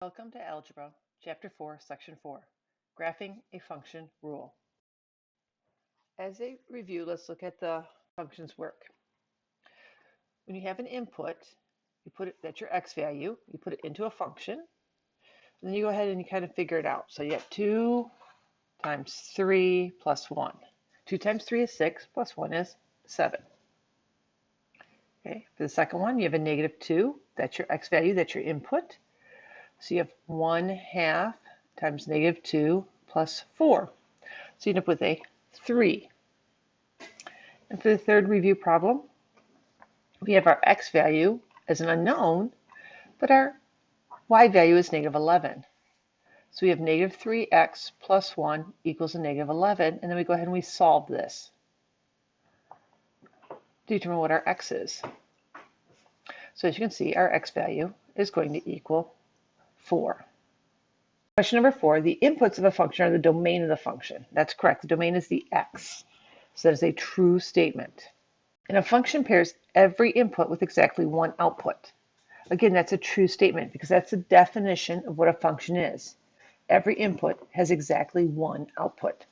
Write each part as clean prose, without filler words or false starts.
Welcome to Algebra, Chapter 4, Section 4, Graphing a Function Rule. As a review, let's look at the functions work. When you have an input, you put it, that's your x value, you put it into a function, and then you go ahead and you kind of figure it out. So you have 2 times 3 plus 1. 2 times 3 is 6, plus 1 is 7. Okay. For the second one, you have a -2, that's your x value, that's your input. So you have 1/2 times -2 plus 4. So you end up with a 3. And for the third review problem, we have our x value as an unknown, but our y value is -11. So we have -3x plus 1 equals a -11, and then we go ahead and we solve this to determine what our x is. So as you can see, our x value is going to equal 4. Question number 4, the inputs of a function are the domain of the function. That's correct. The domain is the x. So that is a true statement. And a function pairs every input with exactly one output. Again, that's a true statement because that's the definition of what a function is. Every input has exactly one output.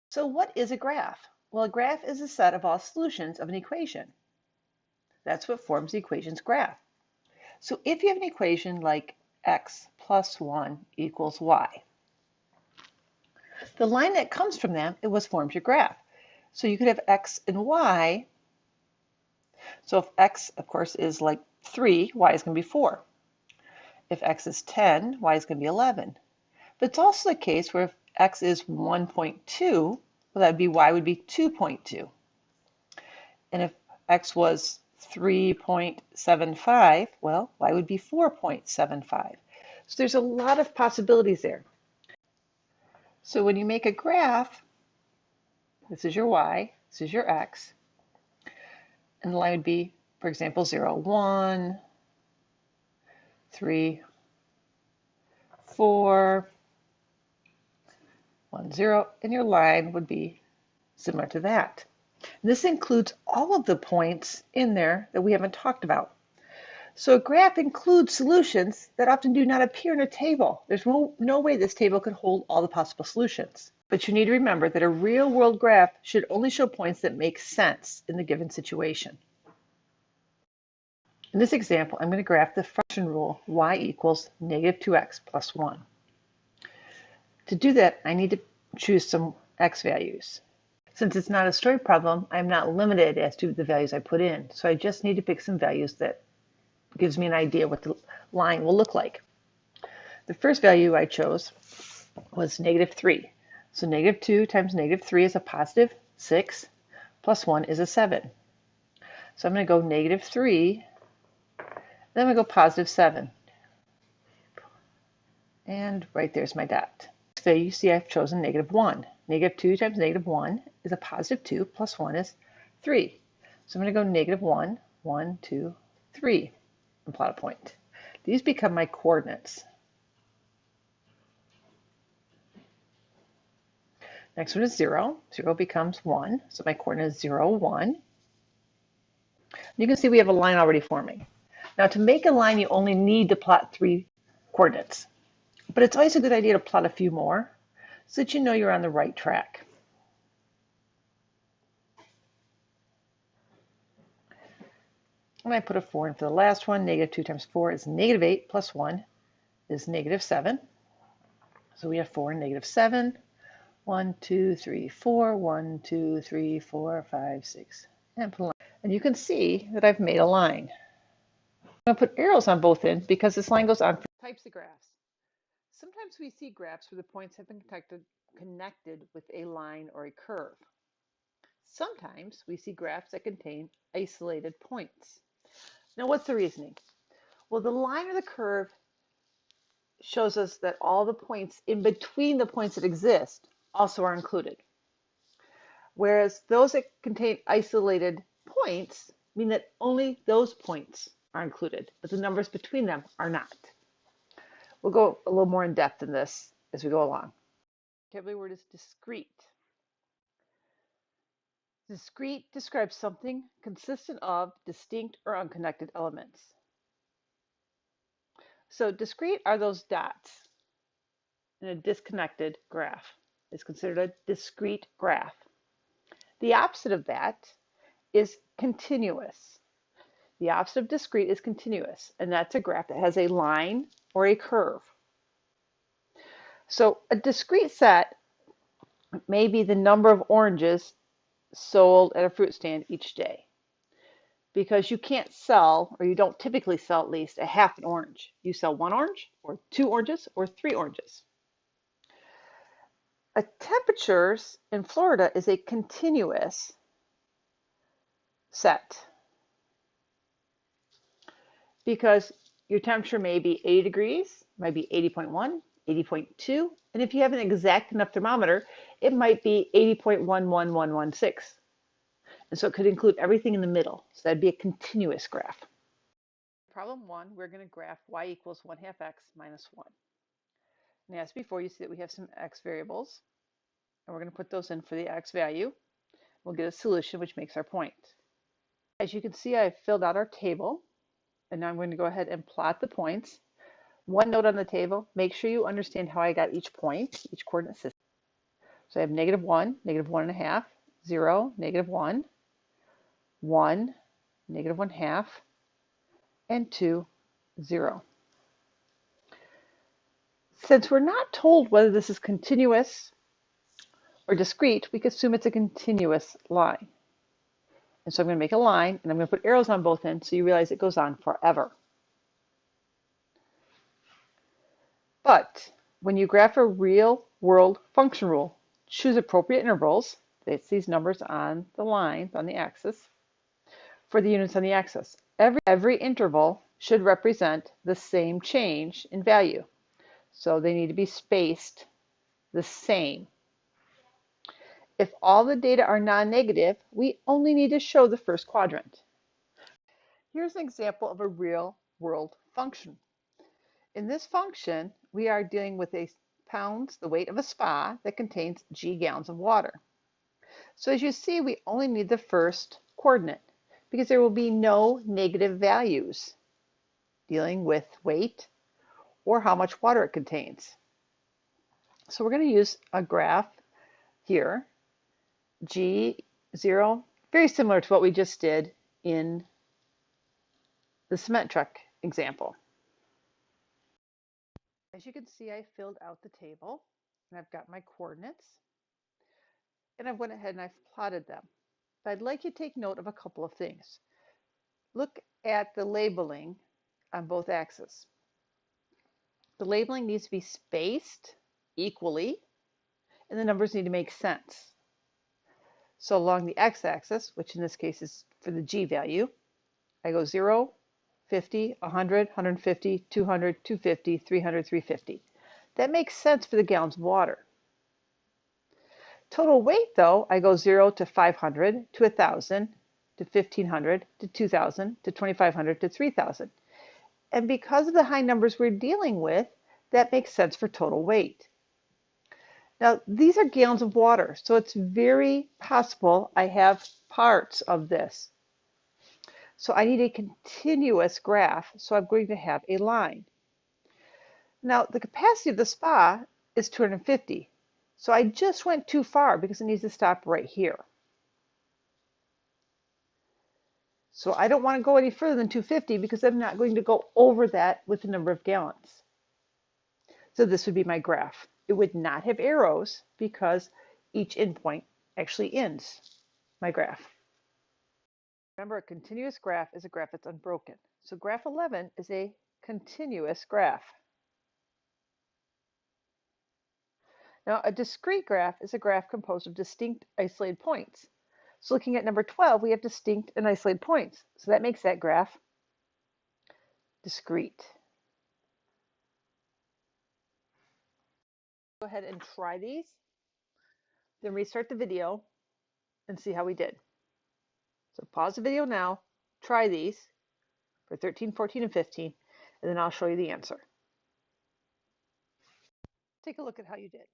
So what is a graph? Well, a graph is a set of all solutions of an equation. That's what forms the equation's graph. So if you have an equation like x plus 1 equals y, the line that comes from that, forms your graph. So you could have x and y. So if x, of course, is like 3, y is going to be 4. If x is 10, y is going to be 11. But it's also the case where if x is 1.2, well, that would be y would be 2.2. And if x was 3.75, well, y would be 4.75. So there's a lot of possibilities there. So when you make a graph, this is your y, this is your x, and the line would be, for example, 0, 1, 3, 4, 1, 0, and your line would be similar to that. And this includes all of the points in there that we haven't talked about. So a graph includes solutions that often do not appear in a table. There's no way this table could hold all the possible solutions. But you need to remember that a real-world graph should only show points that make sense in the given situation. In this example, I'm going to graph the function rule y equals -2x plus 1. To do that, I need to choose some x values. Since it's not a story problem, I'm not limited as to the values I put in. So I just need to pick some values that gives me an idea what the line will look like. The first value I chose was -3. So -2 times -3 is a positive 6, plus 1 is a 7. So I'm going to go -3, then I'm going to go positive 7. And right there's my dot. So you see I've chosen -1. -2 times -1 is a positive 2, plus 1 is 3. So I'm going to go -1, 1, 2, 3, and plot a point. These become my coordinates. Next one is 0. 0 becomes 1, so my coordinate is 0, 1. You can see we have a line already forming. Now to make a line, you only need to plot 3 coordinates. But it's always a good idea to plot a few more so that you know you're on the right track. And I put a 4 in for the last one. -2 times 4 is -8, plus 1 is -7. So we have 4 and -7. 1, 2, 3, 4. 1, 2, 3, 4, 5, 6. And put a line. And you can see that I've made a line. I'm going to put arrows on both ends because this line goes on for types of graphs. Sometimes we see graphs where the points have been connected with a line or a curve. Sometimes we see graphs that contain isolated points. Now, what's the reasoning? Well, the line or the curve shows us that all the points in between the points that exist also are included. Whereas those that contain isolated points mean that only those points are included, but the numbers between them are not. We'll go a little more in depth in this as we go along. Vocabulary word is discrete. Discrete describes something consistent of distinct or unconnected elements. So discrete are those dots in a disconnected graph. It's considered a discrete graph. The opposite of that is continuous. The opposite of discrete is continuous, and that's a graph that has a line or a curve. So a discrete set may be the number of oranges sold at a fruit stand each day, because you can't sell, or you don't typically sell at least a half an orange. You sell one orange or two oranges or three oranges. A temperatures in Florida is a continuous set because your temperature may be 80 degrees, might be 80.1, 80.2, and if you have an exact enough thermometer, it might be 80.11116. And so it could include everything in the middle. So that'd be a continuous graph. Problem 1, we're going to graph y equals 1 half x minus 1. And as before, you see that we have some x variables, and we're going to put those in for the x value. We'll get a solution which makes our point. As you can see, I've filled out our table, and now I'm going to go ahead and plot the points. One note on the table, make sure you understand how I got each point, each coordinate system. So I have -1, -1.5, 0, -1, 1, -1/2, and 2, 0. Since we're not told whether this is continuous or discrete, we can assume it's a continuous line. And so I'm going to make a line, and I'm going to put arrows on both ends so you realize it goes on forever. But when you graph a real world function rule, choose appropriate intervals, it's these numbers on the line, on the axis, for the units on the axis. Every interval should represent the same change in value. So they need to be spaced the same. If all the data are non-negative, we only need to show the first quadrant. Here's an example of a real world function. In this function, we are dealing with a pounds, the weight of a spa that contains g gallons of water. So as you see, we only need the first coordinate because there will be no negative values dealing with weight or how much water it contains. So we're going to use a graph here, G0, very similar to what we just did in the cement truck example. As you can see, I filled out the table and I've got my coordinates and I went ahead and I've plotted them. But I'd like you to take note of a couple of things. Look at the labeling on both axes. The labeling needs to be spaced equally and the numbers need to make sense. So along the x-axis, which in this case is for the g value, I go 0, 50, 100, 150, 200, 250, 300, 350. That makes sense for the gallons of water. Total weight, though, I go 0 to 500, to 1,000, to 1,500, to 2,000, to 2,500, to 3,000. And because of the high numbers we're dealing with, that makes sense for total weight. Now, these are gallons of water, so it's very possible I have parts of this. So I need a continuous graph, so I'm going to have a line. Now, the capacity of the spa is 250, so I just went too far because it needs to stop right here. So I don't want to go any further than 250 because I'm not going to go over that with the number of gallons. So this would be my graph. It would not have arrows because each endpoint actually ends my graph. Remember, a continuous graph is a graph that's unbroken. So graph 11 is a continuous graph. Now, a discrete graph is a graph composed of distinct isolated points. So looking at number 12, we have distinct and isolated points. So that makes that graph discrete. Go ahead and try these, then restart the video and see how we did. So pause the video now, try these for 13, 14, and 15, and then I'll show you the answer. Take a look at how you did.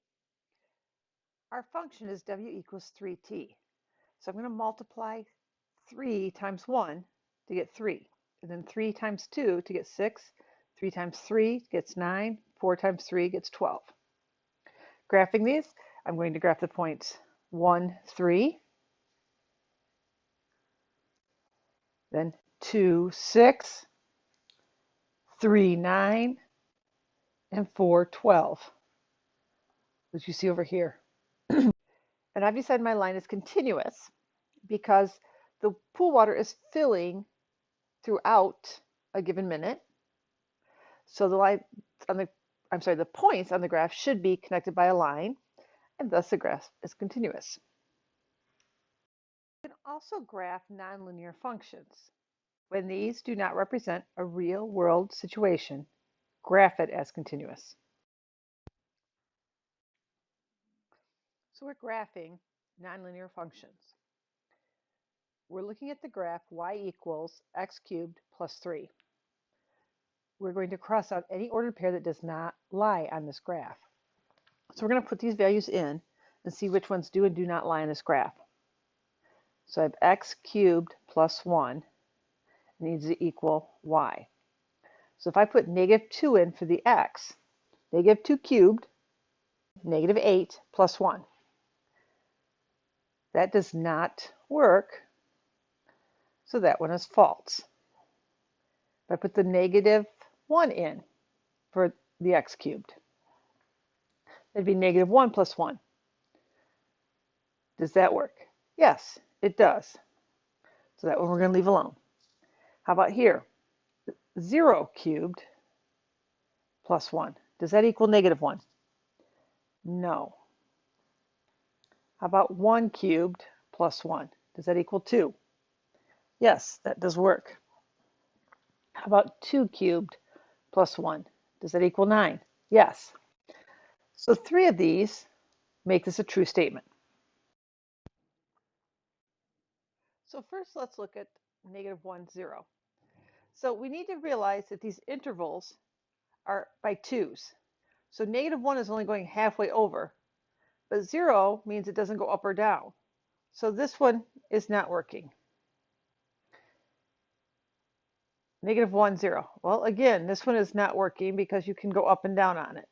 Our function is w equals 3t. So I'm going to multiply 3 times 1 to get 3, and then 3 times 2 to get 6, 3 times 3 gets 9. 4 times 3 gets 12. Graphing these, I'm going to graph the points 1, 3, then 2, 6, 3, 9, and 4, 12, as you see over here. And I've decided my line is continuous because the pool water is filling throughout a given minute. So the line on the points on the graph should be connected by a line, and thus the graph is continuous. You can also graph nonlinear functions. When these do not represent a real-world situation, graph it as continuous. So we're graphing nonlinear functions. We're looking at the graph y equals x cubed plus 3. We're going to cross out any ordered pair that does not lie on this graph. So we're going to put these values in and see which ones do and do not lie on this graph. So I have x cubed plus 1 needs to equal y. So if I put negative 2 in for the x, negative 2 cubed, negative 8 plus 1. That does not work, so that one is false. If I put the negative 1 in for the x cubed, that'd be negative 1 plus 1. Does that work? Yes, it does. So that one we're going to leave alone. How about here? 0 cubed plus 1. Does that equal negative 1? No. How about 1 cubed plus 1? Does that equal 2? Yes, that does work. How about 2 cubed plus 1? Does that equal 9? Yes. So 3 of these make this a true statement. So first let's look at negative 1, 0. So we need to realize that these intervals are by 2's. So negative 1 is only going halfway over, but 0 means it doesn't go up or down. So this one is not working. Negative 1, 0. Well, again, this one is not working because you can go up and down on it.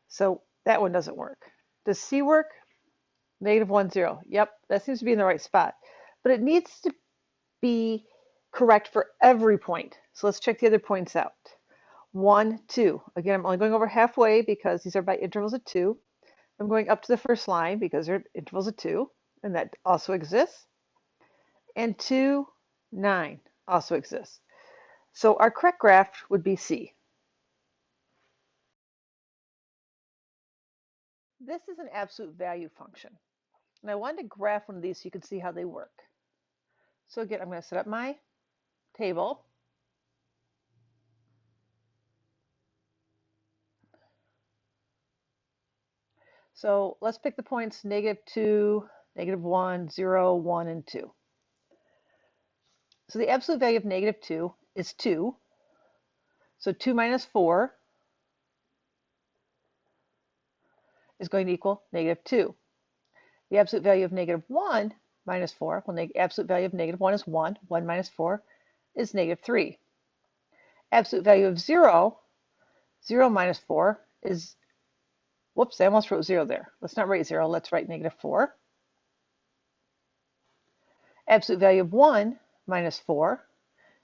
So that one doesn't work. Does C work? Negative 1, 0. Yep, that seems to be in the right spot. But it needs to be correct for every point. So let's check the other points out. 1, 2. Again, I'm only going over halfway because these are by intervals of 2. I'm going up to the first line because they're intervals of 2, and that also exists. And 2, 9 also exists. So our correct graph would be C. This is an absolute value function. And I wanted to graph one of these so you can see how they work. So again, I'm going to set up my table. So let's pick the points negative 2, negative 1, 0, 1, and 2. So the absolute value of negative 2 is 2. So 2 minus 4 is going to equal negative 2. The absolute value of negative 1 minus 4, well, the absolute value of negative 1 is 1. 1 minus 4 is negative 3. Absolute value of 0, 0 minus 4 is, whoops, I almost wrote 0 there. Let's not write 0, let's write negative 4. Absolute value of 1 minus 4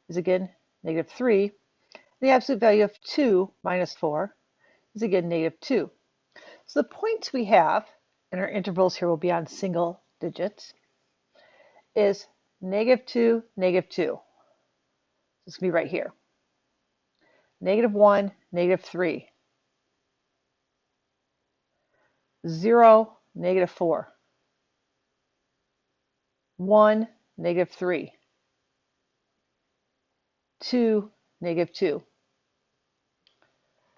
is again negative 3. The absolute value of 2 minus 4 is again negative 2. So the points we have, and our intervals here will be on single digits, is negative 2, negative 2. This will be right here. Negative 1, negative 3. 0, negative 4. 1, negative 3. 2, negative 2.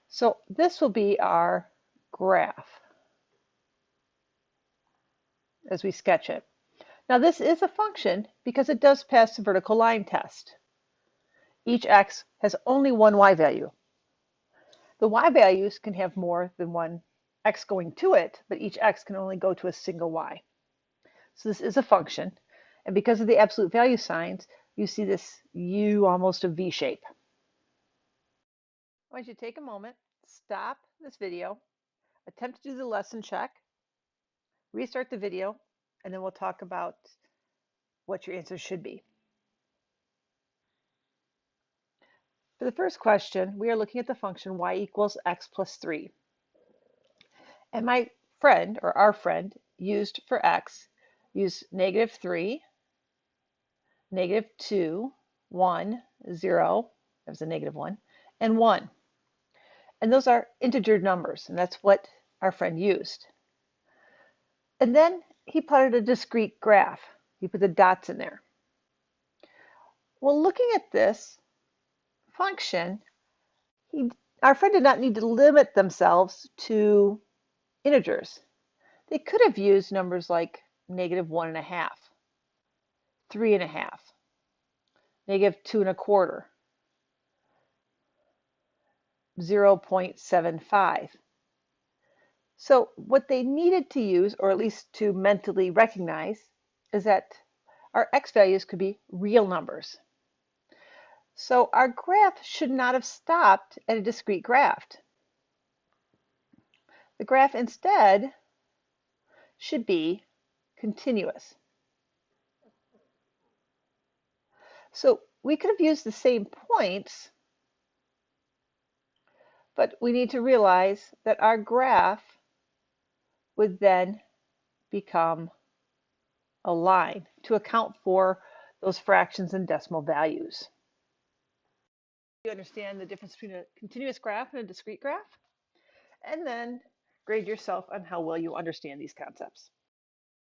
So this will be our graph as we sketch it. Now this is a function because it does pass the vertical line test. Each x has only one y value. The y values can have more than one x going to it, but each x can only go to a single y. So this is a function, and because of the absolute value signs, you see this U, almost a V shape. I want you to take a moment, stop this video, attempt to do the lesson check, restart the video, and then we'll talk about what your answer should be. For the first question, we are looking at the function y equals x plus 3. And my friend, or our friend, used for x, used -3, -2, 1, 0, that was a -1, and 1. And those are integer numbers, and that's what our friend used. And then he plotted a discrete graph. He put the dots in there. Well, looking at this function, our friend did not need to limit themselves to integers. They could have used numbers like -1.5, 3.5, -2.25, 0.75. So what they needed to use, or at least to mentally recognize, is that our x values could be real numbers. So our graph should not have stopped at a discrete graph. The graph instead should be continuous. So we could have used the same points, but we need to realize that our graph would then become a line to account for those fractions and decimal values. You understand the difference between a continuous graph and a discrete graph, and then grade yourself on how well you understand these concepts.